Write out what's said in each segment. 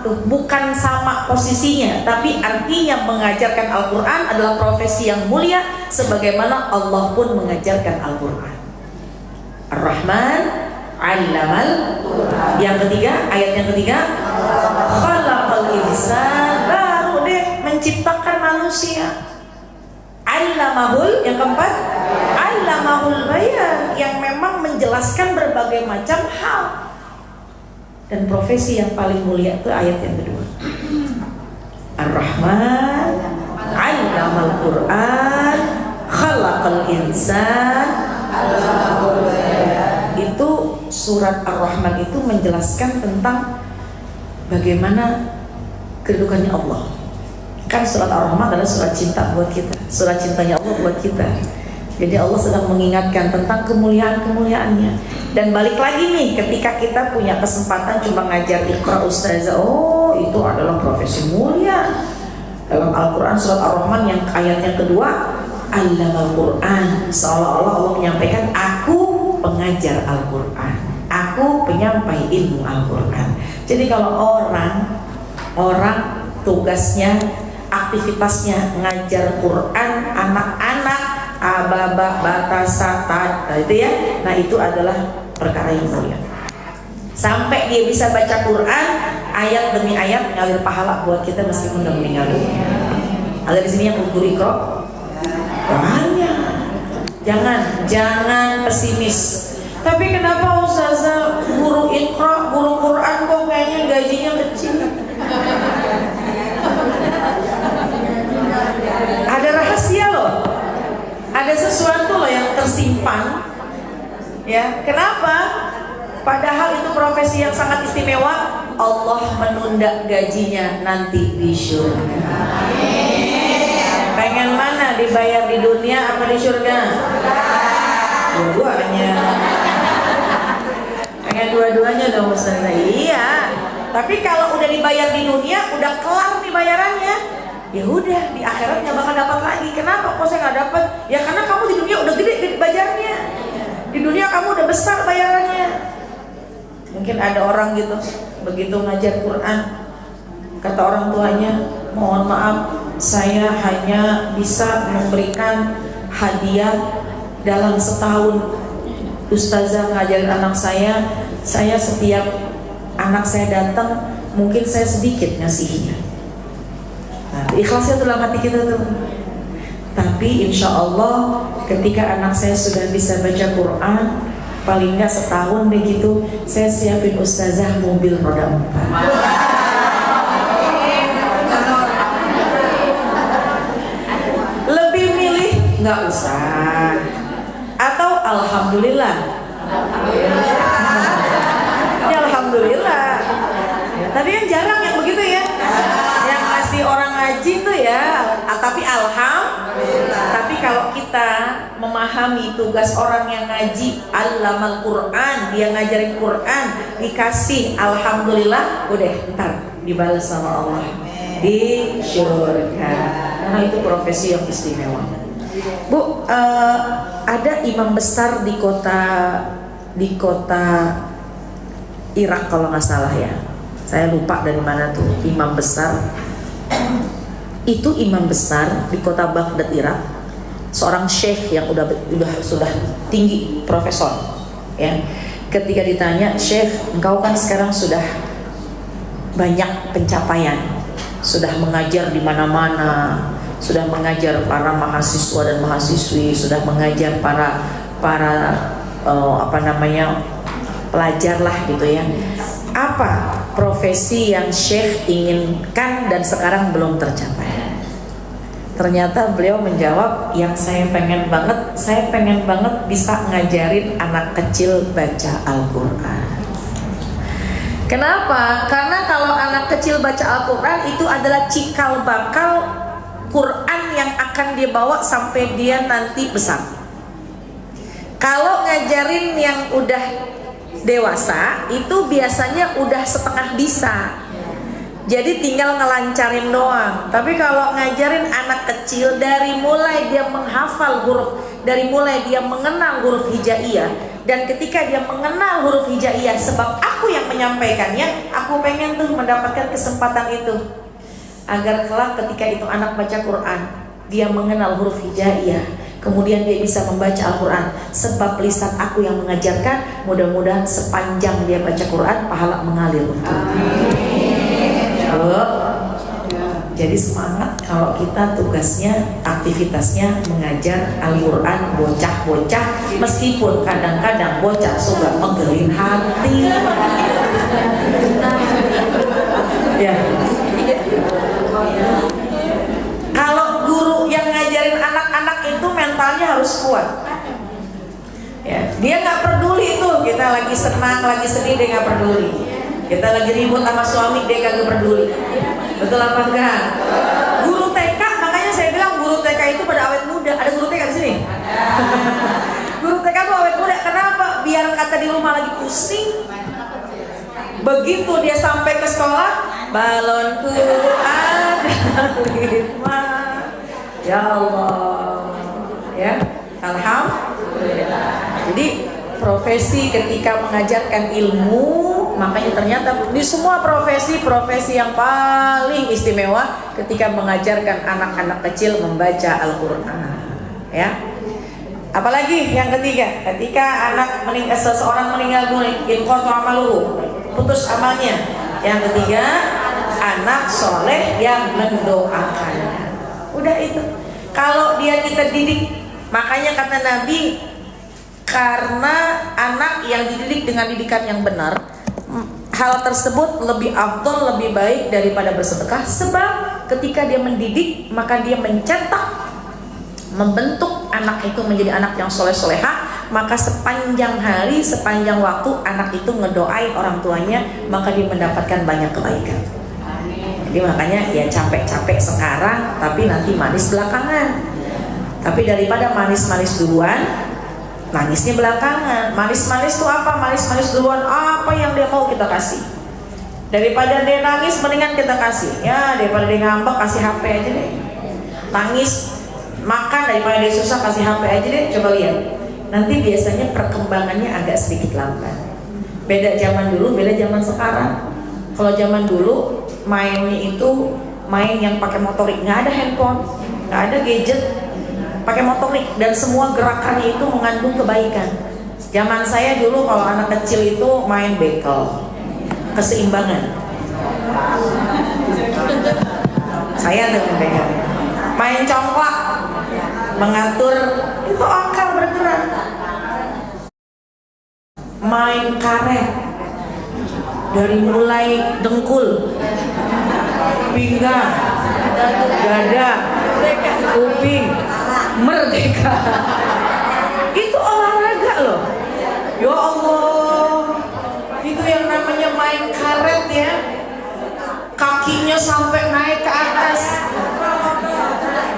bukan sama posisinya, tapi artinya mengajarkan Al-Quran adalah profesi yang mulia, sebagaimana Allah pun mengajarkan Al-Quran. Ar-Rahman 'allamal Quran. Yang ketiga, ayat yang ketiga, khalaqal insan, baru deh menciptakan manusia. 'Allamahul, yang keempat, 'allamahul bayan, yang memang menjelaskan berbagai macam hal. Dan profesi yang paling mulia itu ayat yang kedua, Ar-Rahman 'allamal Quran khalaqal insan. Itu surat Ar-Rahman itu menjelaskan tentang bagaimana kedudukannya Allah. Kan surat Ar-Rahman adalah surat cinta buat kita, surat cintanya Allah buat kita. Jadi Allah sedang mengingatkan tentang kemuliaan-kemuliaannya. Dan balik lagi nih, ketika kita punya kesempatan cuma ngajar Iqra Ustazah, oh itu adalah profesi mulia. Dalam Al-Quran surat Ar-Rahman yang ayat yang kedua, Allamal Quran, seolah-olah Allah menyampaikan, aku pengajar Al-Quran, aku penyampai ilmu Al-Quran. Jadi kalau orang tugasnya, aktivitasnya ngajar Quran anak-anak, ababa, batasan, itu ya. Nah itu adalah perkara yang mulia. Sampai dia bisa baca Quran ayat demi ayat, ngalir pahala buat kita meskipun udah meninggal dunia. Ada di sini yang ukuri kok. Banyak. Jangan pesimis. Tapi kenapa Ustazah guru Iqra, guru Quran kok kayaknya gajinya kecil? Ada rahasia loh. Ada sesuatu loh yang tersimpan. Ya, kenapa? Padahal itu profesi yang sangat istimewa. Allah menunda gajinya nanti di surga. Pengen mana, dibayar di dunia apa di surga? Dua-duanya. Pengen dua-duanya dong Ustazah. Iya. Tapi kalau udah dibayar di dunia, udah kelar nih bayarannya. Ya udah, di akhirat nggak bakal dapat lagi. Kenapa kok saya nggak dapat? Ya karena kamu di dunia udah gede bayarannya. Di dunia kamu udah besar bayarannya. Mungkin ada orang gitu, begitu ngajar Quran, kata orang tuanya, mohon maaf, saya hanya bisa memberikan hadiah dalam setahun. Ustazah ngajarin anak saya setiap anak saya datang, mungkin saya sedikit ngasihnya. Nah, ikhlasnya dalam hati kita tuh. Tapi insya Allah ketika anak saya sudah bisa baca Quran, paling nggak setahun begitu, saya siapin Ustazah mobil roda 4. Lebih milih nggak usah, atau alhamdulillah. Ya alhamdulillah. Ya, tapi yang jarang yang begitu ya. Yang ngasih orang ngaji tuh ya, tapi alhamdulillah. Tapi kalau kita memahami tugas orang yang ngaji, Allamal Quran, dia ngajarin Quran, dikasih alhamdulillah, udah ntar dibalas sama Allah di surga. Karena itu profesi yang istimewa. Bu, ada imam besar di kota Irak kalau nggak salah ya. Saya lupa dari mana tuh imam besar. Itu imam besar di kota Baghdad Irak, seorang syekh yang sudah tinggi, profesor. Ya, ketika ditanya, Syekh, engkau kan sekarang sudah banyak pencapaian, sudah mengajar di mana-mana, sudah mengajar para mahasiswa dan mahasiswi, sudah mengajar para pelajar lah gitu ya. Apa profesi yang Syekh inginkan dan sekarang belum tercapai? Ternyata beliau menjawab, yang saya pengen banget bisa ngajarin anak kecil baca Al-Quran. Kenapa? Karena kalau anak kecil baca Al-Quran itu adalah cikal bakal Quran yang akan dia bawa sampai dia nanti besar. Kalau ngajarin yang udah dewasa itu biasanya udah setengah bisa, jadi tinggal ngelancarin doang. Tapi kalau ngajarin anak kecil dari mulai dia menghafal huruf, dari mulai dia mengenal huruf hijaiyah, Dan ketika dia mengenal huruf hijaiyah, sebab aku yang menyampaikannya, aku pengen tuh mendapatkan kesempatan itu, agar kelak ketika itu anak baca Quran, dia mengenal huruf hijaiyah, kemudian dia bisa membaca Al-Quran. Sebab lisan aku yang mengajarkan, mudah-mudahan sepanjang dia baca Quran, pahala mengalir untuk. Jadi semangat kalau kita tugasnya, aktivitasnya mengajar Al-Quran bocah-bocah, meskipun kadang-kadang bocah suka menggelin hati. Ya. Kalau guru yang ngajarin anak-anak itu mentalnya harus kuat. Ya, dia nggak peduli itu kita lagi senang, lagi sedih, dia nggak peduli. Kita lagi ribut sama suami, dia kagak peduli. Betul apa enggak? Guru TK, makanya saya bilang guru TK itu pada awet muda. Ada guru TK di sini? Guru TK tuh awet muda. Kenapa? Biar kata di rumah lagi pusing, begitu dia sampai ke sekolah, balonku ada 5. Ya Allah, ya, alhamdulillah. Jadi profesi ketika mengajarkan ilmu, makanya ternyata di semua profesi yang paling istimewa ketika mengajarkan anak-anak kecil membaca Al-Quran, ya. Apalagi yang ketiga, ketika seseorang meninggal dunia, inqata amaluhu, putus amalnya. Yang ketiga, anak soleh yang mendoakannya. Udah itu. Kalau dia kita didik, makanya kata Nabi, karena anak yang dididik dengan didikan yang benar, hal tersebut lebih afdol, lebih baik daripada bersedekah. Sebab ketika dia mendidik, maka dia mencetak, membentuk anak itu menjadi anak yang soleh-soleha. Maka sepanjang hari, sepanjang waktu anak itu ngedoain orang tuanya, maka dia mendapatkan banyak kebaikan. Jadi makanya ya capek-capek sekarang, tapi nanti manis belakangan. Tapi daripada manis-manis duluan, nangisnya belakangan. Manis-manis itu apa? Manis-manis duluan, apa yang dia mau kita kasih. Daripada dia nangis, mendingan kita kasih. Ya, daripada dia ngambek, kasih HP aja deh. Nangis, makan, daripada dia susah, kasih HP aja deh. Coba lihat, nanti biasanya perkembangannya agak sedikit lambat. Beda zaman dulu, beda zaman sekarang. Kalau zaman dulu mainnya itu main yang pakai motorik, nggak ada handphone, nggak ada gadget, pakai motorik, dan semua gerakannya itu mengandung kebaikan. Zaman saya dulu kalau anak kecil itu main bekel, keseimbangan. Saya tuh bekel. Main congklak, mengatur itu akal bergerak. Main karet, dari mulai dengkul, pinggang, dada, kuping, merdeka. Itu olahraga loh. Ya Allah, itu yang namanya main karet ya. Kakinya sampai naik ke atas,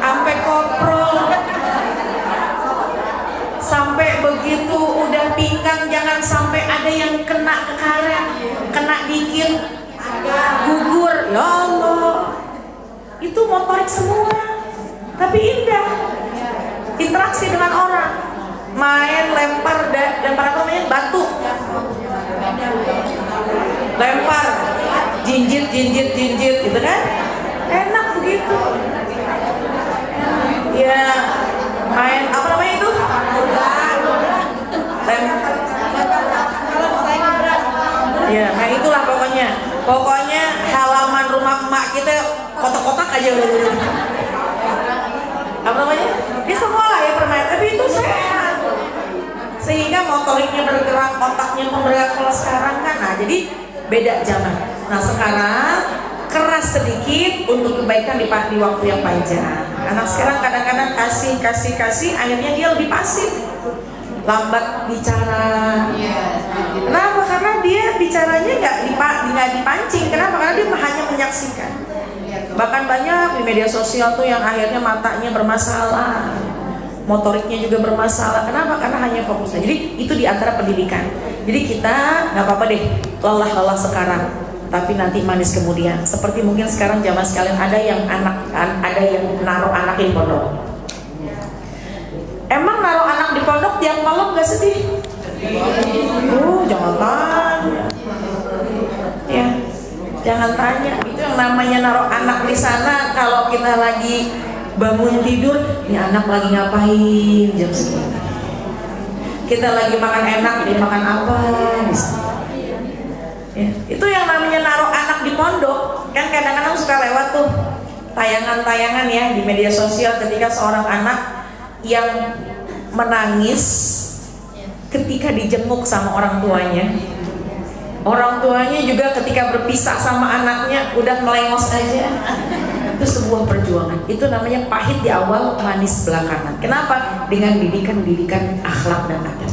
sampai koprol, sampai begitu udah pinggang jangan sampai ada yang kena ke karet, kena dikit, gugur. Ya Allah, itu motorik semua, tapi indah. Interaksi dengan orang, main lempar apa namanya, batu, lempar, jinjit gitu kan, enak begitu. Ya, main apa namanya itu, lempar. Ya, nah itulah pokoknya halaman rumah emak kita kotak-kotak aja gitu. Apa namanya? Ya semua lah ya permainan, tapi itu sehat. Sehingga motoriknya bergerak, otaknya bergerak. Kalau sekarang kan, nah jadi beda zaman. Nah sekarang keras sedikit untuk kebaikan di waktu yang panjang. Anak sekarang kadang-kadang kasih, akhirnya dia lebih pasif, lambat bicara. Kenapa? Karena dia bicaranya nggak dipancing. Kenapa? Karena dia hanya menyaksikan. Bahkan banyak di media sosial tuh yang akhirnya matanya bermasalah, motoriknya juga bermasalah. Kenapa? Karena hanya fokusnya. Jadi itu diantara pendidikan. Jadi kita nggak apa-apa deh lelah sekarang, tapi nanti manis kemudian. Seperti mungkin sekarang zaman sekalian ada yang naruh anak di pondok. Emang naruh anak di pondok tiap malam nggak sedih? Jangan tanya. Ya, jangan tanya. Itu yang namanya naruh anak di sana. Kalau kita lagi bangun tidur, ini anak lagi ngapain jam segini? Kita lagi makan enak, dia makan apa? Ya, itu yang namanya naruh anak di pondok. Kan kadang-kadang suka lewat tuh tayangan-tayangan ya di media sosial ketika seorang anak yang menangis ketika dijenguk sama orang tuanya. Orang tuanya juga ketika berpisah sama anaknya udah melengos aja. Itu sebuah perjuangan. Itu namanya pahit di awal, manis belakangan. Kenapa? Dengan didikan-didikan akhlak dan adab.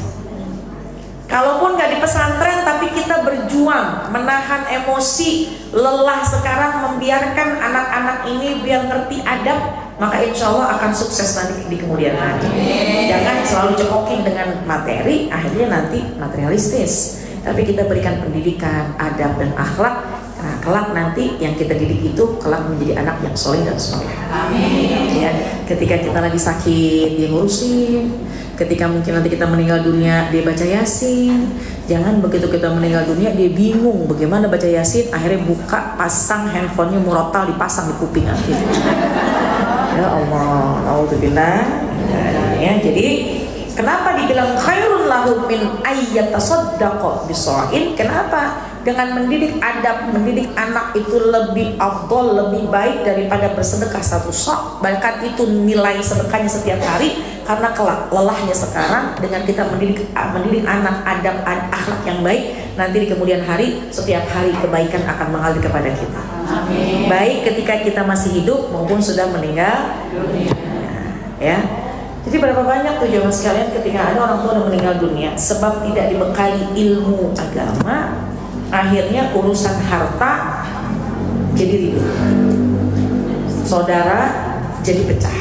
Kalaupun gak di pesantren, tapi kita berjuang menahan emosi, lelah sekarang, membiarkan anak-anak ini biar ngerti adab, maka insya Allah akan sukses nanti di kemudian hari. Jangan selalu cekokin dengan materi, akhirnya nanti materialistis. Tapi kita berikan pendidikan, adab dan akhlak. Nah, kelak nanti yang kita didik itu kelak menjadi anak yang soleh dan soleh. Ya, ketika kita lagi sakit, dia ngurusin. Ketika mungkin nanti kita meninggal dunia, dia baca yasin. Jangan begitu kita meninggal dunia dia bingung bagaimana baca yasin, akhirnya buka pasang handphonenya murotal, dipasang di kuping nanti. Ya Allah, auzubillah. Ya, jadi kenapa dibilang khairun lahu min ayyatasaddaqa bisa'in? Kenapa? Dengan mendidik adab, mendidik anak itu lebih afdol, lebih baik daripada bersedekah satu sok. Bahkan itu nilai sedekahnya setiap hari. Karena kelak lelahnya sekarang dengan kita mendidik anak adab akhlak yang baik, nanti di kemudian hari setiap hari kebaikan akan mengalir kepada kita. Amin. Baik ketika kita masih hidup maupun sudah meninggal. Ya. Jadi berapa banyak tuh jamaah sekalian ketika ada orang tua yang meninggal dunia sebab tidak dibekali ilmu agama, akhirnya urusan harta jadi ribut, saudara jadi pecah,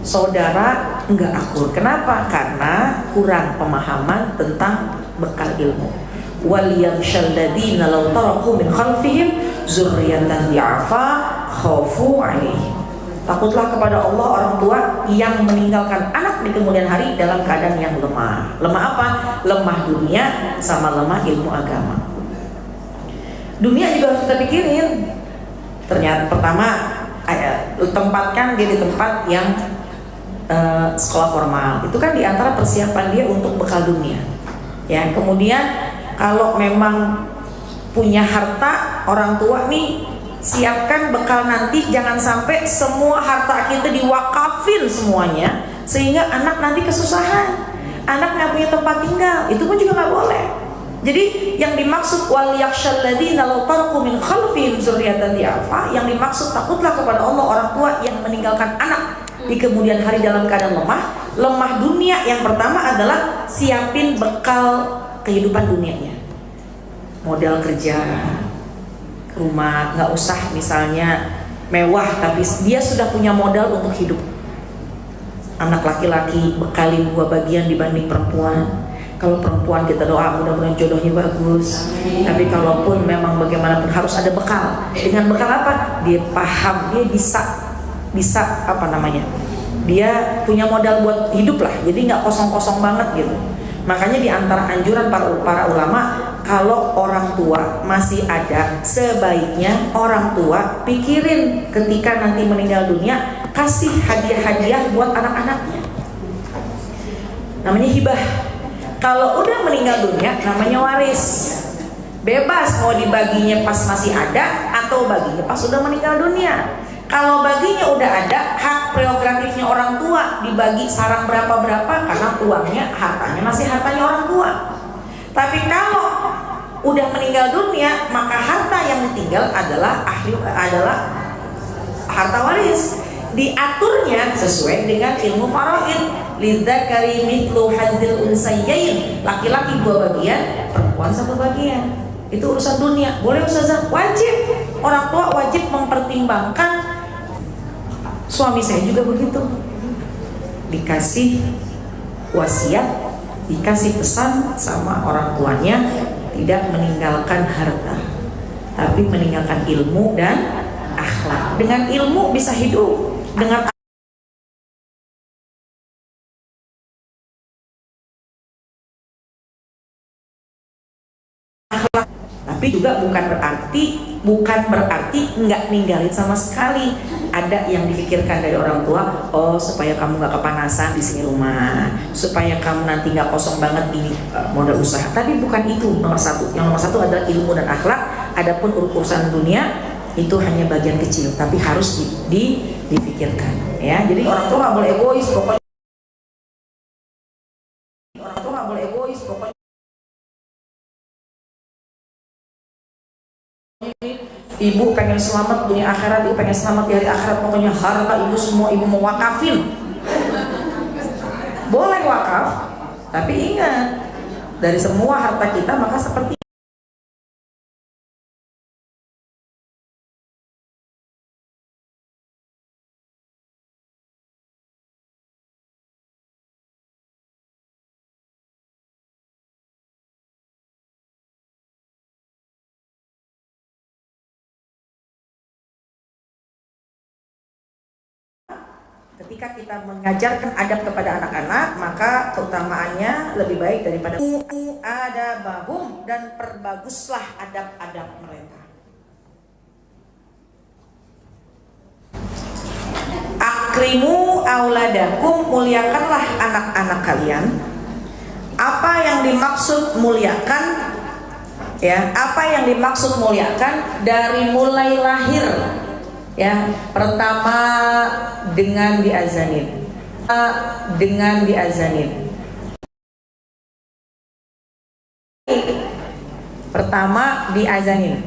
saudara enggak akur. Kenapa? Karena kurang pemahaman tentang bekal ilmu. Waliyamshal ladina law taraku min khalfihim zurriyatan di'afa khaufu alaihim. Takutlah kepada Allah orang tua yang meninggalkan anak di kemudian hari dalam keadaan yang lemah. Lemah apa? Lemah dunia sama lemah ilmu agama. Dunia juga harus kita pikirin. Ternyata pertama tempatkan dia di tempat yang sekolah formal. Itu kan diantara persiapan dia untuk bekal dunia. Ya, kemudian kalau memang punya harta, orang tua nih siapkan bekal nanti, jangan sampai semua harta kita diwakafin semuanya sehingga anak nanti kesusahan, anak nggak punya tempat tinggal, itu pun juga nggak boleh. Jadi yang dimaksud wal yakshal ladzina law taraku min khalfihim dzurriyyatan di'afa, yang dimaksud takutlah kepada Allah orang tua yang meninggalkan anak di kemudian hari dalam keadaan lemah dunia. Yang pertama adalah siapin bekal kehidupan dunianya, modal kerja, rumah, nggak usah misalnya mewah, tapi dia sudah punya modal untuk hidup. Anak laki-laki bekali 2 bagian dibanding perempuan. Kalau perempuan kita doa mudah-mudahan jodohnya bagus. Tapi kalaupun memang bagaimanapun harus ada bekal. Dengan bekal apa? Dia paham, dia bisa apa namanya? Dia punya modal buat hidup lah. Jadi nggak kosong-kosong banget gitu. Makanya di antara anjuran para ulama, kalau orang tua masih ada, sebaiknya orang tua pikirin ketika nanti meninggal dunia, kasih hadiah-hadiah buat anak-anaknya. Namanya hibah. Kalau udah meninggal dunia, namanya waris. Bebas mau dibaginya pas masih ada atau baginya pas sudah meninggal dunia. Kalau baginya udah ada, hak prerogatifnya orang tua, dibagi sarang berapa-berapa karena uangnya, hartanya masih hartanya orang tua. Tapi kalau udah meninggal dunia, maka harta yang ditinggal adalah harta waris. Diaturnya sesuai dengan ilmu faraid. Lidzakari mithlu hazzil unsayyain, laki-laki 2 bagian, perempuan 1 bagian. Itu urusan dunia. Boleh ustazah? Wajib. Orang tua wajib mempertimbangkan. Suami saya juga begitu. Dikasih wasiat, dikasih pesan sama orang tuanya, tidak meninggalkan harta, tapi meninggalkan ilmu dan akhlak. Dengan ilmu bisa hidup, dengan Tapi juga bukan berarti nggak ninggalin sama sekali. Ada yang difikirkan dari orang tua, oh supaya kamu nggak kepanasan di sini rumah, supaya kamu nanti nggak kosong banget di modal usaha. Tapi bukan itu nomor satu. Yang nomor satu adalah ilmu dan akhlak. Adapun urusan dunia itu hanya bagian kecil, tapi harus difikirkan. Ya, jadi orang tua nggak boleh egois. Pokoknya orang tua nggak boleh egois. Pokoknya ibu pengen selamat dunia akhirat, ibu pengen selamat di hari akhirat, pokoknya harta ibu semua ibu mau wakafin. Boleh wakaf, tapi ingat, dari semua harta kita maka seperti ketika kita mengajarkan adab kepada anak-anak, maka keutamaannya lebih baik daripada adabahum, dan perbaguslah adab-adab mereka. Akrimu auladakum, muliakanlah anak-anak kalian. Apa yang dimaksud muliakan? Ya, apa yang dimaksud muliakan? Dari mulai lahir. Ya, pertama dengan diazanin. Pertama diazanin.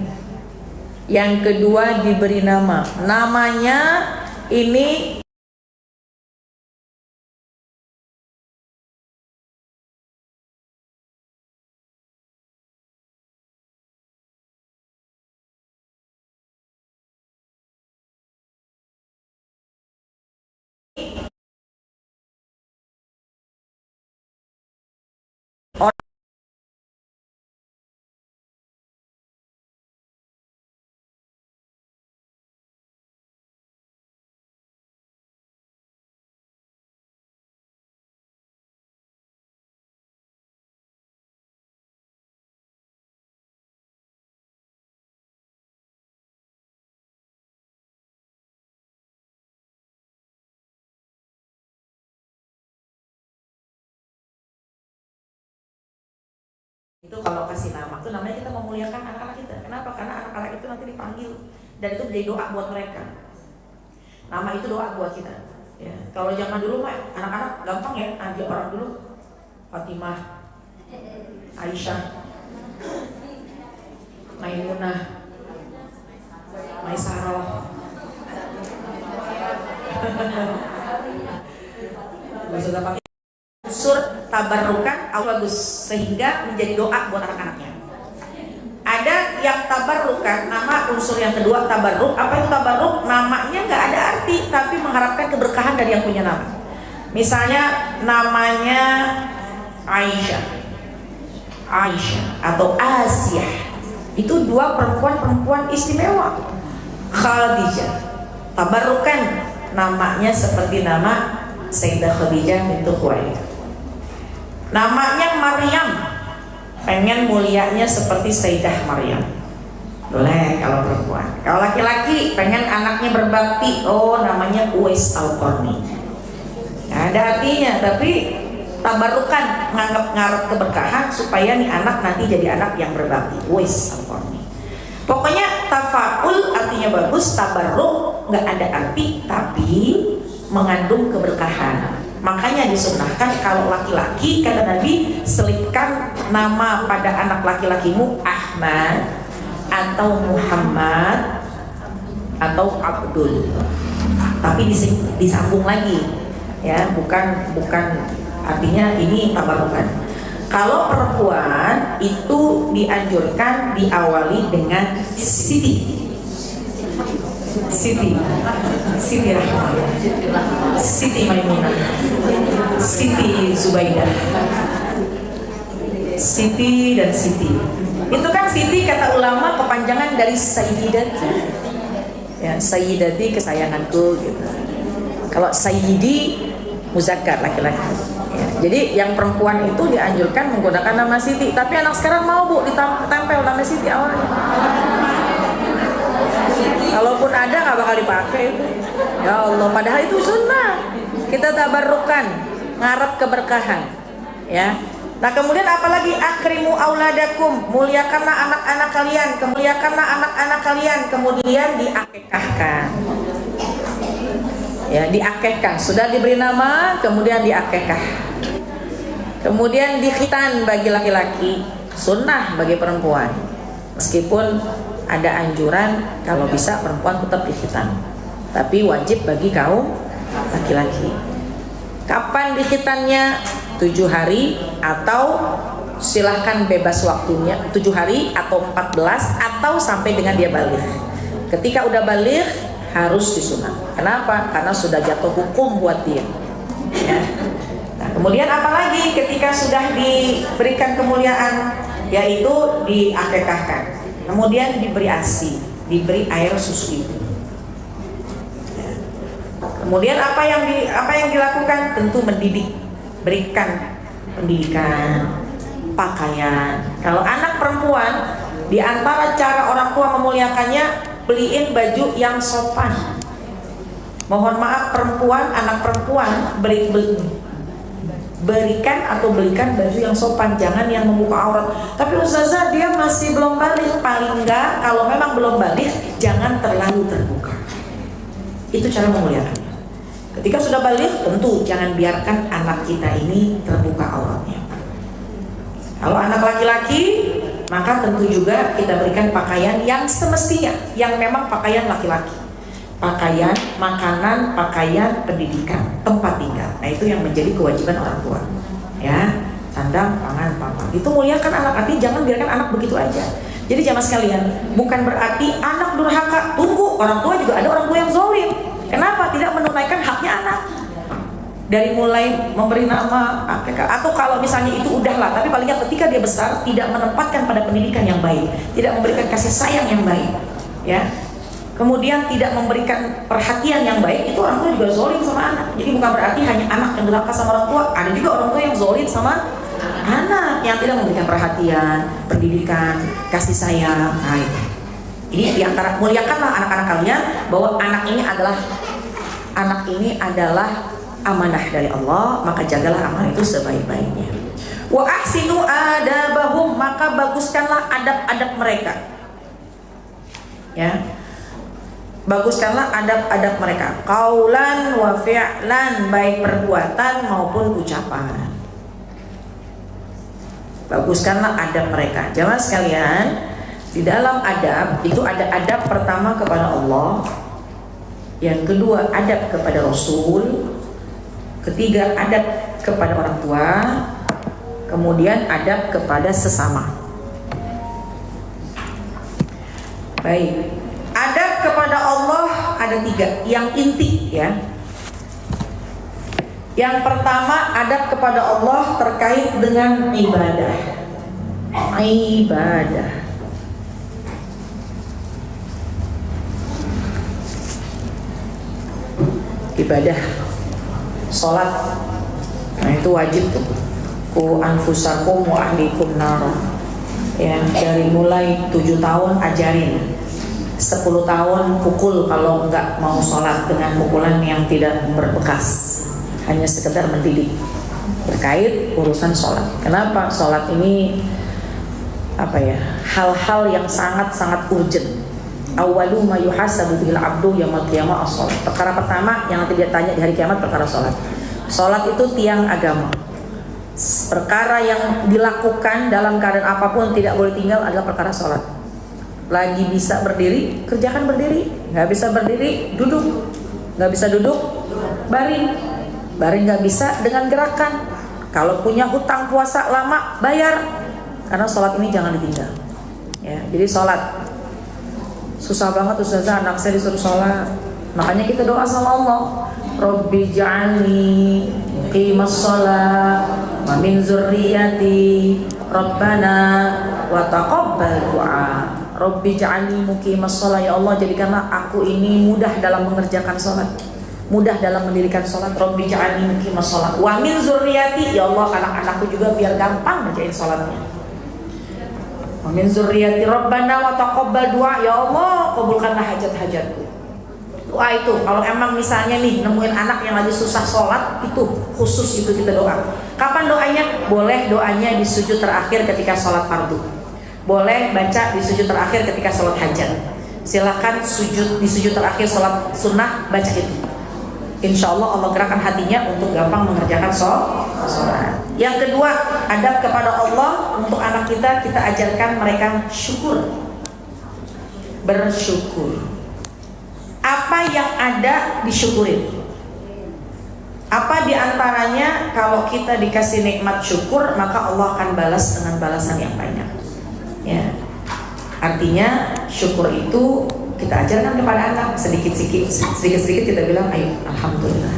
Yang kedua diberi nama. Namanya ini itu kalau kasih nama itu namanya kita memuliakan anak-anak kita. Kenapa? Karena anak-anak itu nanti dipanggil dan itu menjadi doa buat mereka. Nama itu doa buat kita. Ya. Kalau zaman dulu mah anak-anak gampang ya, ada orang dulu Fatimah, Aisyah, Maimunah, Maisarah. Sudah pakai unsur tabarrukan bagus sehingga menjadi doa buat anak-anaknya. Ada yang tabarrukan, nama unsur yang kedua tabarruk. Apa itu tabarruk? Namanya nggak ada arti, tapi mengharapkan keberkahan dari yang punya nama. Misalnya namanya Aisyah atau Asyah, itu dua perempuan istimewa. Khadijah, tabarrukan, namanya seperti nama Sayyidah Khadijah bintu Khuwailid. Namanya Maryam, pengen mulianya seperti Sayyidah Maryam. Boleh kalau perempuan. Kalau laki-laki pengen anaknya berbakti, oh namanya Uwais Al-Qarni. Nggak ada artinya, tapi tabarukan, ngarep keberkahan supaya nih anak nanti jadi anak yang berbakti. Uwais Al-Qarni. Pokoknya tafaul artinya bagus, tabarruk nggak ada arti tapi mengandung keberkahan. Makanya disunahkan kalau laki-laki, kata Nabi, selipkan nama pada anak laki-lakimu Ahmad atau Muhammad atau Abdul, tapi disambung lagi ya, bukan artinya ini tabarukan. Kalau perempuan itu dianjurkan diawali dengan Siti Rahmah, Siti Maimunah, Siti Zubaidah, Siti dan Siti. Itu kan Siti kata ulama kepanjangan dari Sayyidati. Ya, Sayyidati kesayanganku gitu. Kalau Sayyidi muzakkar laki-laki. Ya. Jadi yang perempuan itu dianjurkan menggunakan nama Siti. Tapi anak sekarang mau Bu ditempel nama Siti awalnya. Kalaupun ada nggak bakal dipakai itu. Ya Allah, padahal itu sunnah. Kita tabarrukan, ngarep keberkahan. Ya. Nah kemudian apalagi akrimu auladakum, muliakanlah anak-anak kalian, kemuliakanlah anak-anak kalian, kemudian diakekahkan. Ya, diakekah, sudah diberi nama, kemudian diakekah. Kemudian dikhitan bagi laki-laki, sunnah bagi perempuan. Meskipun ada anjuran kalau bisa perempuan tetap dikhitan, tapi wajib bagi kaum laki-laki. Kapan dikhitannya? 7 hari atau silahkan bebas waktunya 7 hari atau 14 atau sampai dengan dia balik. Ketika udah balik harus disunat. Kenapa? Karena sudah jatuh hukum buat dia. Ya. Nah, kemudian apalagi ketika sudah diberikan kemuliaan, yaitu diakekahkan. Kemudian diberi ASI, diberi air susu itu. Ya. Kemudian apa yang dilakukan? Tentu mendidik, berikan pendidikan, pakaian. Kalau anak perempuan, di antara cara orang tua memuliakannya, beliin baju yang sopan. Mohon maaf perempuan, anak perempuan berikan atau belikan baju yang sopan, jangan yang membuka aurat. Tapi ustazah dia masih belum balik, paling enggak kalau memang belum balik jangan terlalu terbuka. Itu cara memuliakannya. Ketika sudah balik tentu jangan biarkan anak kita ini terbuka auratnya. Kalau anak laki-laki maka tentu juga kita berikan pakaian yang semestinya, yang memang pakaian laki-laki. Pakaian, makanan, pakaian, pendidikan, tempat tinggal. Nah itu yang menjadi kewajiban orang tua. Ya, sandang, pangan, papan. Itu muliakan anak, artinya jangan biarkan anak begitu aja. Jadi jamaah sekalian, bukan berarti anak durhaka. Tunggu, orang tua juga ada orang tua yang zalim. Kenapa tidak menunaikan haknya anak? Dari mulai memberi nama, atau kalau misalnya itu udahlah, tapi paling nggak ketika dia besar tidak menempatkan pada pendidikan yang baik, tidak memberikan kasih sayang yang baik, ya. Kemudian tidak memberikan perhatian yang baik, itu orang tua juga zalim sama anak. Jadi bukan berarti hanya anak yang durhaka sama orang tua, ada juga orang tua yang zalim sama anak yang tidak memberikan perhatian, pendidikan, kasih sayang. Nah, ini diantara muliakanlah anak-anak kalian, bahwa anak ini adalah amanah dari Allah, maka jagalah amanah itu sebaik-baiknya. Wa ahsinu adabahum, maka baguskanlah adab-adab mereka. Ya. Baguskanlah adab-adab mereka, qaulan wa fi'lan, baik perbuatan maupun ucapan. Baguskanlah adab mereka. Jamaah sekalian, di dalam adab itu ada adab pertama kepada Allah, yang kedua adab kepada Rasul, ketiga adab kepada orang tua, kemudian adab kepada sesama. Baik, adab kepada Allah ada 3 yang inti, ya. Yang pertama adab kepada Allah terkait dengan ibadah. Ibadah, sholat. Nah itu wajib tuh. Ku anfusakum wa ahlikum nar. Ya, dari mulai 7 tahun ajarin, 10 tahun pukul kalau enggak mau sholat dengan pukulan yang tidak berbekas, hanya sekedar mendidik terkait urusan sholat. Kenapa? Sholat ini hal-hal yang sangat-sangat urgent. Awalu ma yuhasabu bil abdu yaumil qiyamah as-shalah. Perkara pertama yang nanti dia tanya di hari kiamat perkara sholat. Sholat itu tiang agama. Perkara yang dilakukan dalam keadaan apapun tidak boleh tinggal adalah perkara sholat. Lagi bisa berdiri, kerjakan berdiri. Nggak bisa berdiri, duduk. Nggak bisa duduk, baring. Baring nggak bisa dengan gerakan. Kalau punya hutang puasa lama, bayar. Karena sholat ini jangan ditinggal. Ya, jadi sholat. Susah banget ustazah, anak saya disuruh sholat. Makanya kita doa sama Allah, Rabbi ja'alni muqimas sholat wa min zurriyati Rabbana wa taqabbal du'a. Rabbi ja'alni muqimas sholat, ya Allah jadikanlah aku ini mudah dalam mengerjakan sholat. mudah dalam mendirikan sholat. Rabbi ja'alni muqimas sholat wa min zurriyati, ya Allah anak-anakku juga biar gampang ngerjain sholatnya. Wa min zurriyati rabbana wa taqabbal du'a, ya Allah kabulkanlah hajat-hajatku. Doa itu kalau emang misalnya nih nemuin anak yang lagi susah sholat, itu khusus itu kita doa. Kapan doanya? Boleh doanya di sujud terakhir ketika sholat fardu, boleh baca di sujud terakhir ketika sholat hajat. Silakan sujud di sujud terakhir sholat sunnah, baca itu. Insya Allah Allah gerakan hatinya untuk gampang mengerjakan sholat. Yang kedua, adab kepada Allah untuk anak kita ajarkan mereka syukur, bersyukur. Apa yang ada disyukurin. Apa diantaranya? Kalau kita dikasih nikmat syukur, maka Allah akan balas dengan balasan yang banyak. Ya, artinya syukur itu kita ajarkan kepada anak, sedikit-sedikit kita bilang, ayo alhamdulillah,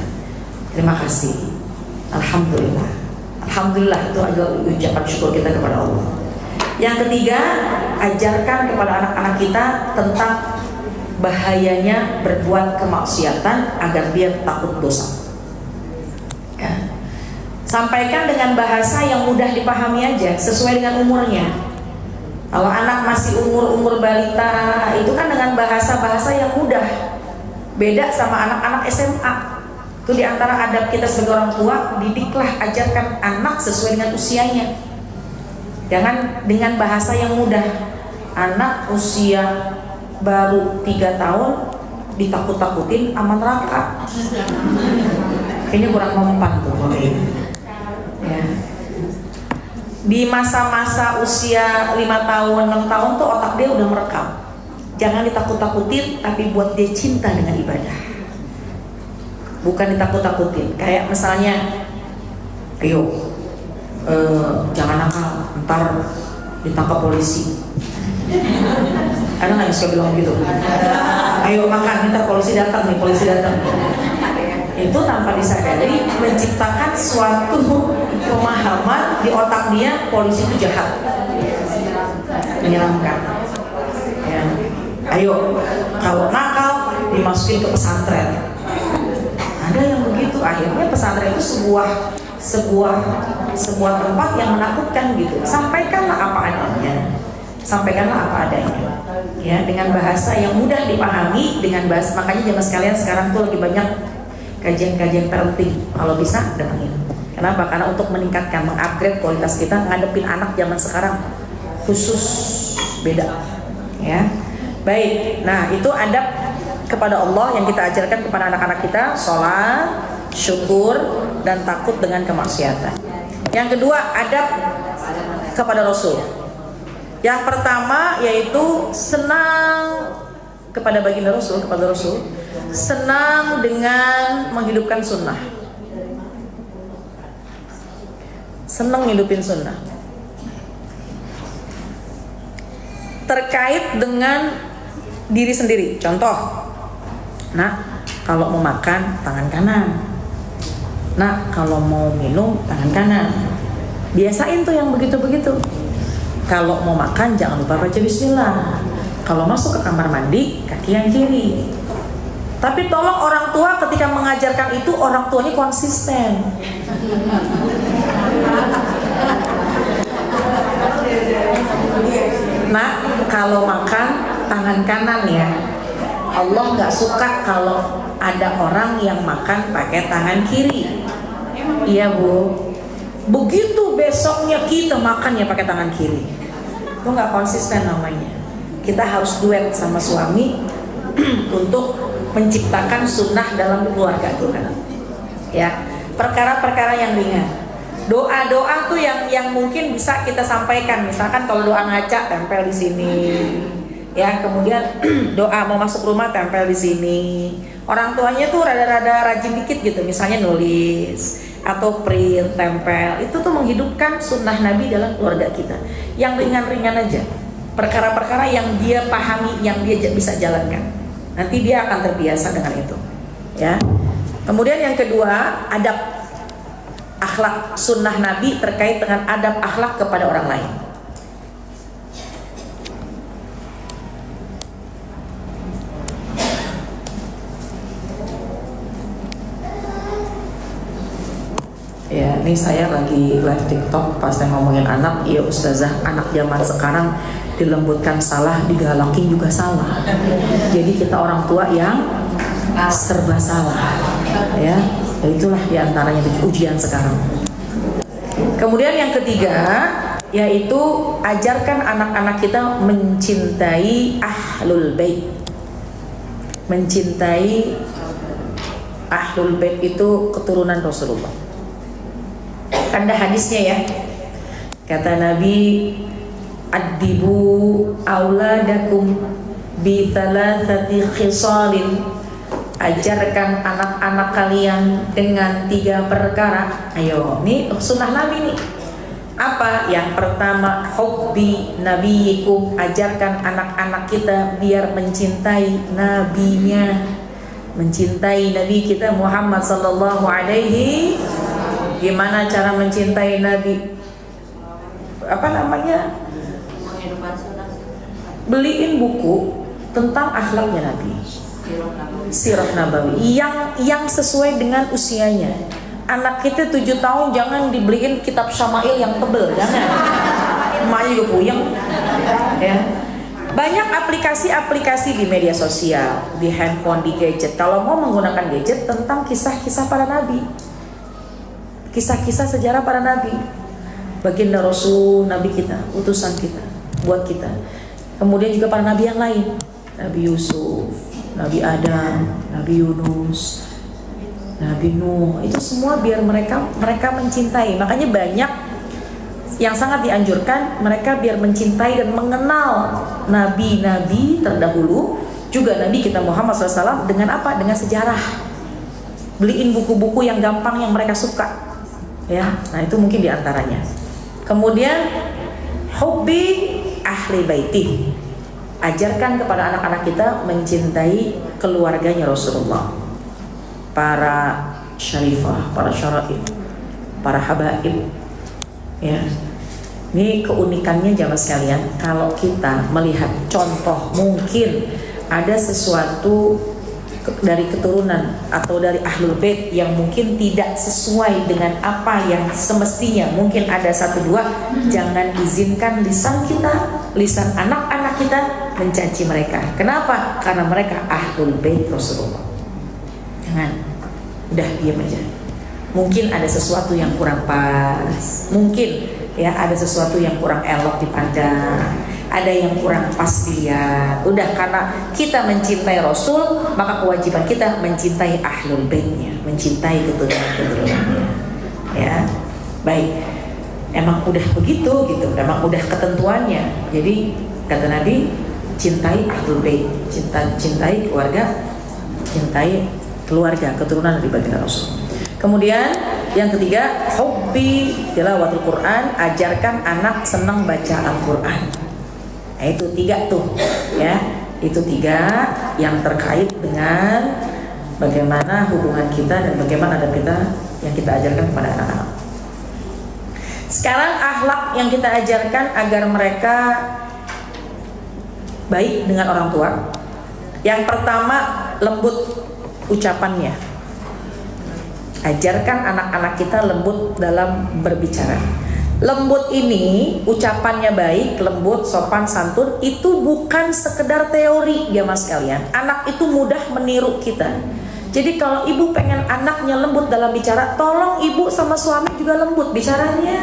terima kasih, alhamdulillah, alhamdulillah, itu adalah ucapan syukur kita kepada Allah. Yang ketiga, ajarkan kepada anak-anak kita tentang bahayanya berbuat kemaksiatan agar dia takut dosa. Ya. Sampaikan dengan bahasa yang mudah dipahami aja, sesuai dengan umurnya. Kalau anak masih umur balita, itu kan dengan bahasa-bahasa yang mudah. Beda sama anak-anak SMA. Itu diantara adab kita sebagai orang tua, didiklah, ajarkan anak sesuai dengan usianya. Jangan dengan bahasa yang mudah. Anak usia baru 3 tahun ditakut-takutin sama neraka. Kayaknya kurang mempan tuh. Ya. Di masa-masa usia 5 tahun, 6 tahun tuh otak dia udah merekam. Jangan ditakut-takutin, tapi buat dia cinta dengan ibadah. Bukan ditakut-takutin. Kayak misalnya, ayo jangan nakal, ntar ditangkap polisi. Ada nggak yang suka bilang gitu? Ayo makan, ntar polisi datang nih, polisi datang. Itu tanpa disadari menciptakan suatu pemahaman di otak dia, polisi itu jahat, menyeramkan. Ya. Ayo, kalau nakal dimasukin ke pesantren. Ada yang begitu. Akhirnya pesantren itu sebuah tempat yang menakutkan gitu. Sampaikanlah apa adanya. Sampaikanlah apa adanya. Ya, dengan bahasa yang mudah dipahami, dengan bahasa, makanya jamaah sekalian sekarang tuh lagi banyak kajian-kajian parenting. Kalau bisa datangin. Kenapa? Karena untuk meningkatkan, mengupgrade kualitas kita ngadepin anak zaman sekarang khusus beda. Ya, baik. Nah, itu adab kepada Allah yang kita ajarkan kepada anak-anak kita: sholat, syukur, dan takut dengan kemaksiatan. Yang kedua, adab kepada Rasul. Yang pertama yaitu senang kepada baginda Rasul, senang dengan menghidupkan sunnah, senang hidupin sunnah. Terkait dengan diri sendiri, contoh, nah kalau mau makan tangan kanan, nah kalau mau minum tangan kanan. Biasain tuh yang begitu-begitu. Kalau mau makan jangan lupa baca bismillah. Kalau masuk ke kamar mandi, kaki yang kiri. Tapi tolong orang tua ketika mengajarkan itu, orang tuanya konsisten. Nah, kalau makan tangan kanan ya. Allah nggak suka kalau ada orang yang makan pakai tangan kiri. Iya Bu. Begitu besoknya kita makan ya pakai tangan kiri. Itu nggak konsisten namanya. Kita harus duet sama suami untuk menciptakan sunnah dalam keluarga kita. Ya, perkara-perkara yang ringan. Doa-doa tuh yang mungkin bisa kita sampaikan. Misalkan kalau doa ngaca tempel di sini. Ya, kemudian doa mau masuk rumah tempel di sini. Orang tuanya tuh rada-rada rajin dikit gitu, misalnya nulis atau print, tempel. Itu tuh menghidupkan sunnah Nabi dalam keluarga kita. Yang ringan-ringan aja, perkara-perkara yang dia pahami, yang dia bisa jalankan. Nanti dia akan terbiasa dengan itu. Ya. Kemudian yang kedua, adab akhlak sunnah Nabi terkait dengan adab akhlak kepada orang lain. Ya, ini saya lagi live TikTok pas saya ngomongin anak. Ya ustazah, anak zaman sekarang dilembutkan salah, digalakin juga salah. Jadi kita orang tua yang serba salah. Ya, itulah diantaranya ujian sekarang. Kemudian yang ketiga, yaitu ajarkan anak-anak kita mencintai ahlul bait. Mencintai ahlul bait itu keturunan Rasulullah. Ada hadisnya ya. Kata Nabi, "Addibu auladakum bi thalathati khisalin." Ajarkan anak-anak kalian dengan 3 perkara. Ayo, ini sunnah Nabi nih. Apa? Yang pertama, hubbi nabiyikum. Ajarkan anak-anak kita biar mencintai nabinya, mencintai Nabi kita Muhammad sallallahu alaihi. Gimana cara mencintai Nabi? Apa namanya? Beliin buku tentang akhlaknya Nabi, Sirah Nabawi yang sesuai dengan usianya. Anak kita 7 tahun jangan dibeliin kitab Syama'il yang tebel, jangan. Emaknya juga puyeng. Ya. Banyak aplikasi-aplikasi di media sosial, di handphone, di gadget. Kalau mau menggunakan gadget tentang kisah-kisah para nabi, kisah-kisah sejarah para nabi, baginda Rasul, nabi kita, utusan kita, buat kita. Kemudian juga para nabi yang lain, Nabi Yusuf, Nabi Adam, Nabi Yunus, Nabi Nuh. Itu semua biar mereka mencintai. Makanya banyak yang sangat dianjurkan mereka biar mencintai dan mengenal nabi-nabi terdahulu, juga Nabi kita Muhammad SAW dengan apa? Dengan sejarah. Beliin buku-buku yang gampang yang mereka suka. Ya, nah itu mungkin diantaranya. Kemudian hubbi ahli baiti. Ajarkan kepada anak-anak kita mencintai keluarganya Rasulullah, para syarifah, para syaraif, para habaib. Ya, ini keunikannya jamaah sekalian. Kalau kita melihat contoh, mungkin ada sesuatu dari keturunan atau dari ahlul bait yang mungkin tidak sesuai dengan apa yang semestinya, mungkin ada 1-2, jangan izinkan lisan kita, lisan anak-anak kita mencaci mereka. Kenapa? Karena mereka ahlul bait Rasulullah. Jangan, udah diam aja. Mungkin ada sesuatu yang kurang pas, mungkin ya ada sesuatu yang kurang elok dipandang, ada yang kurang pas dilihat. Udah, karena kita mencintai Rasul, maka kewajiban kita mencintai ahlul baitnya, mencintai keturunan-keturunannya. Ya, baik. Emang udah begitu gitu, emang udah ketentuannya. Jadi kata Nabi, cintai ahlul bait, cintai keluarga, cintai keluarga, keturunan dari baginda Rasul. Kemudian yang ketiga, hubbi tilawatul Quran. Ajarkan anak senang baca Al-Quran. Nah, itu 3 tuh ya, itu 3 yang terkait dengan bagaimana hubungan kita dan bagaimana adab kita yang kita ajarkan kepada anak-anak. Sekarang akhlak yang kita ajarkan agar mereka baik dengan orang tua. Yang pertama, lembut ucapannya. Ajarkan anak-anak kita lembut dalam berbicara. Lembut ini, ucapannya baik, lembut, sopan, santun, itu bukan sekedar teori ya mas kalian. Anak itu mudah meniru kita. Jadi kalau ibu pengen anaknya lembut dalam bicara, tolong ibu sama suami juga lembut bicaranya.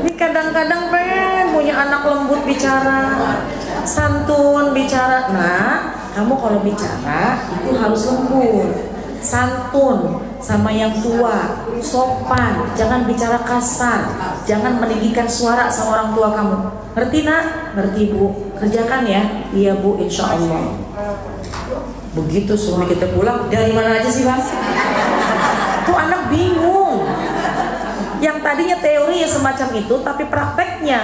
Ini kadang-kadang pengen punya anak lembut bicara, santun bicara. Nah, kamu kalau bicara itu harus lembut, santun sama yang tua, sopan, jangan bicara kasar, jangan meninggikan suara sama orang tua kamu. Ngerti nak? Ngerti bu, kerjakan ya. Iya bu, insya Allah. Begitu suami kita pulang, dari mana aja sih bang? Tuh anak bingung. Yang tadinya teori ya semacam itu, tapi prakteknya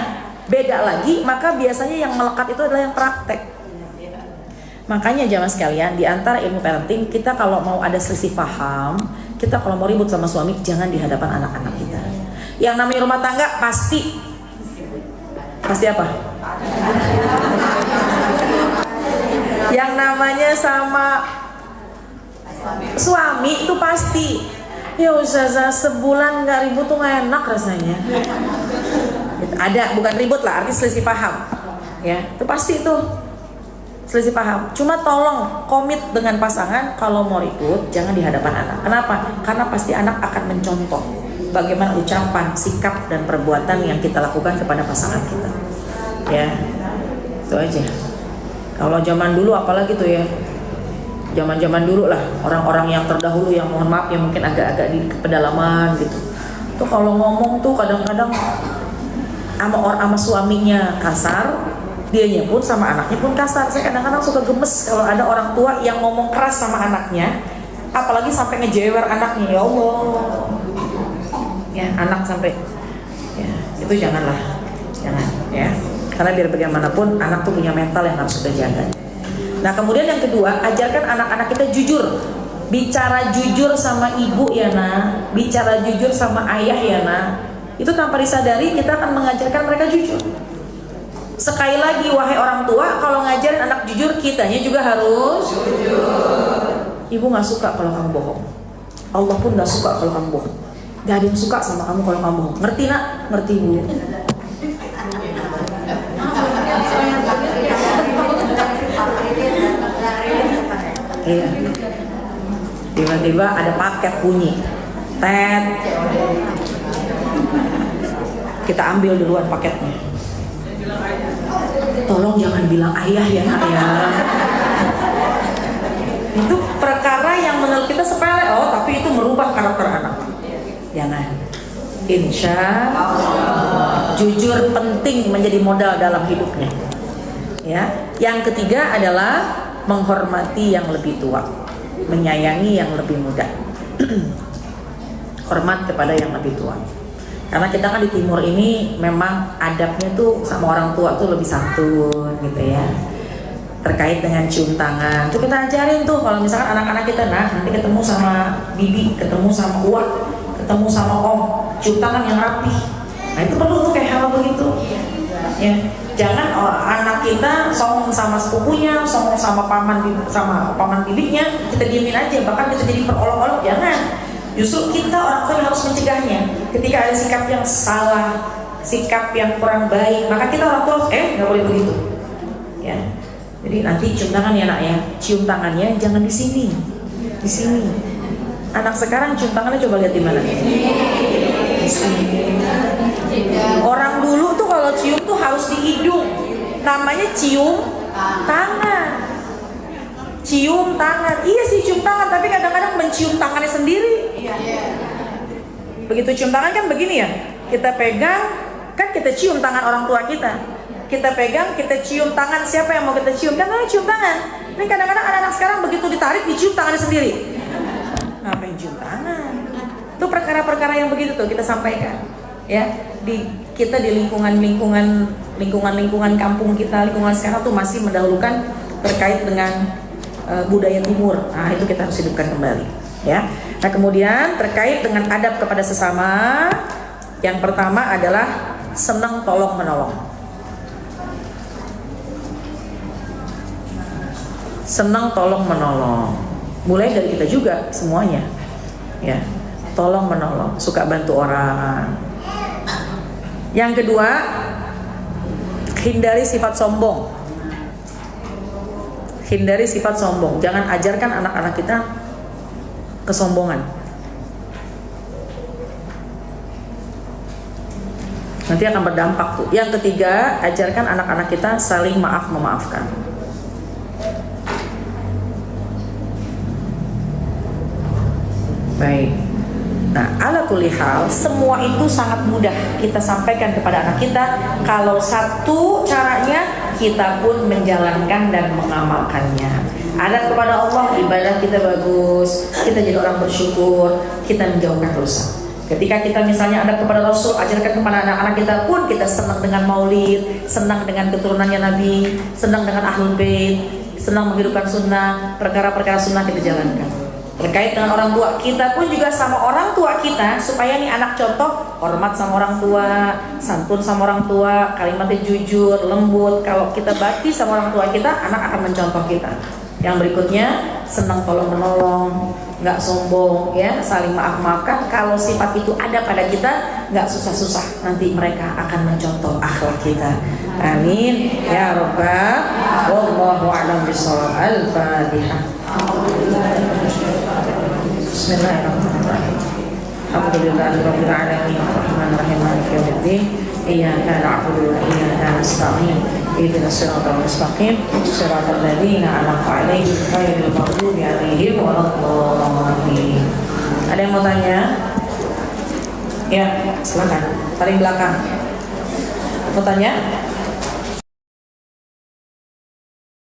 beda lagi, maka biasanya yang melekat itu adalah yang praktek. Makanya jamaah sekalian, di antara ilmu parenting, kita kalau mau ada selisih paham, kita kalau mau ribut sama suami, jangan di hadapan anak-anak kita. Yang namanya rumah tangga pasti apa? Yang namanya sama suami pasti. Ya Ustazah, sebulan nggak ribut tuh nggak enak rasanya. Ada, bukan ribut lah, arti selisih paham. Ya, itu pasti itu selisih paham. Cuma tolong komit dengan pasangan, kalau mau ribut jangan di hadapan anak. Kenapa? Karena pasti anak akan mencontoh bagaimana ucapan, sikap dan perbuatan yang kita lakukan kepada pasangan kita. Ya, itu aja. Kalau zaman dulu apalagi tuh ya, zaman dulu lah, orang-orang yang terdahulu yang mohon maaf yang mungkin agak-agak di pedalaman gitu, tuh kalau ngomong tuh kadang-kadang sama suaminya kasar, dianya pun sama anaknya pun kasar. Saya kadang-kadang suka gemes kalau ada orang tua yang ngomong keras sama anaknya, apalagi sampai ngejewer anaknya. Ya Allah, ya anak sampai, ya itu jangan ya, karena biar bagaimanapun anak tuh punya mental yang harus kita jaga. Nah kemudian yang kedua, ajarkan anak-anak kita jujur. Bicara jujur sama ibu ya nak, bicara jujur sama ayah ya nak. Itu tanpa disadari kita akan mengajarkan mereka jujur. Sekali lagi wahai orang tua, kalau ngajarin anak jujur, kitanya juga harus jujur. Ibu gak suka kalau kamu bohong, Allah pun gak suka kalau kamu bohong. Gak ada yang suka sama kamu kalau kamu bohong. Ngerti nak? Ngerti bu. Iya. Tiba-tiba ada paket bunyi, tet. Kita ambil duluan paketnya. Tolong jangan bilang ayah ya nak ya. Itu perkara yang menurut kita sepele, tapi itu merubah karakter anak. Jangan. Insya Allah. Jujur penting menjadi modal dalam hidupnya. Ya. Yang ketiga adalah menghormati yang lebih tua, menyayangi yang lebih muda. Hormat kepada yang lebih tua. Karena kita kan di timur ini memang adabnya tuh sama orang tua tuh lebih santun gitu ya. Terkait dengan cium tangan, tuh kita ajarin tuh kalau misalkan anak-anak kita nanti ketemu sama bibi, ketemu sama uak, ketemu sama om, cium tangan yang rapi. Nah itu perlu tuh kayak hal begitu. Ya, jangan anak kita songong sama sepupunya, songong sama paman bibinya, kita diemin aja, bahkan kita jadi perolok-olok, jangan. Justru kita orang tua harus mencegahnya. Ketika ada sikap yang salah, sikap yang kurang baik, maka kita orang tua nggak boleh begitu. Ya, jadi nanti cium tangan ya nak ya, cium tangannya jangan di sini, di sini. Anak sekarang cium tangannya coba lihat di mana? Di sini. Orang dulu tuh kalau cium tuh harus di hidung, namanya cium tangan. Cium tangan, iya sih cium tangan, tapi kadang-kadang mencium tangannya sendiri. Begitu cium tangan kan begini ya, kita pegang, kan kita cium tangan orang tua kita. Kita pegang, kita cium tangan siapa yang mau kita cium, kan namanya cium tangan. Ini kadang-kadang anak-anak sekarang begitu ditarik, dicium tangannya sendiri. Ngapain cium tangan? Itu perkara-perkara yang begitu tuh kita sampaikan. Ya, kita di lingkungan kampung kita, lingkungan sekarang tuh masih mendahulukan terkait dengan budaya timur. Nah itu kita harus hidupkan kembali ya. Nah kemudian terkait dengan adab kepada sesama, yang pertama adalah senang tolong menolong. Senang tolong menolong, mulai dari kita juga semuanya ya. Tolong menolong, suka bantu orang. Yang kedua, hindari sifat sombong. Hindari sifat sombong. Jangan ajarkan anak-anak kita kesombongan. Nanti akan berdampak tuh. Yang ketiga, ajarkan anak-anak kita saling maaf memaafkan. Baik. Nah, ala kulli hal, semua itu sangat mudah kita sampaikan kepada anak kita kalau satu caranya kita pun menjalankan dan mengamalkannya. Adab kepada Allah, ibadah kita bagus, kita jadi orang bersyukur, kita menjauhkan dosa. Ketika kita misalnya adab kepada Rasul, ajarkan kepada anak-anak kita pun, kita senang dengan maulid, senang dengan keturunannya Nabi, senang dengan Ahlul Bait, senang menghidupkan sunnah, perkara-perkara sunnah kita jalankan. Terkait dengan orang tua, kita pun juga sama orang tua kita, supaya nih anak contoh, hormat sama orang tua, santun sama orang tua, kalimatnya jujur, lembut. Kalau kita bakti sama orang tua kita, anak akan mencontoh kita. Yang berikutnya, senang tolong menolong, nggak sombong, ya, saling maaf-maafkan. Kalau sifat itu ada pada kita, nggak susah-susah, nanti mereka akan mencontoh akhlak kita. Amin ya rabbal. Wallahu a'lam bishawab. Al-Fatihah. Bismillahirrahmanirrahim. Alhamdulillahirabbil alamin, arrahmanir rahim, maliki yaumiddin. Iyyaka na'budu wa iyyaka nasta'in. Ihdinas siratal mustaqim, siratal ladzina an'amta 'alaihim ghairil maghdubi 'alaihim waladdallin. Ada yang mau tanya? Ya, silakan. Paling belakang. Mau tanya?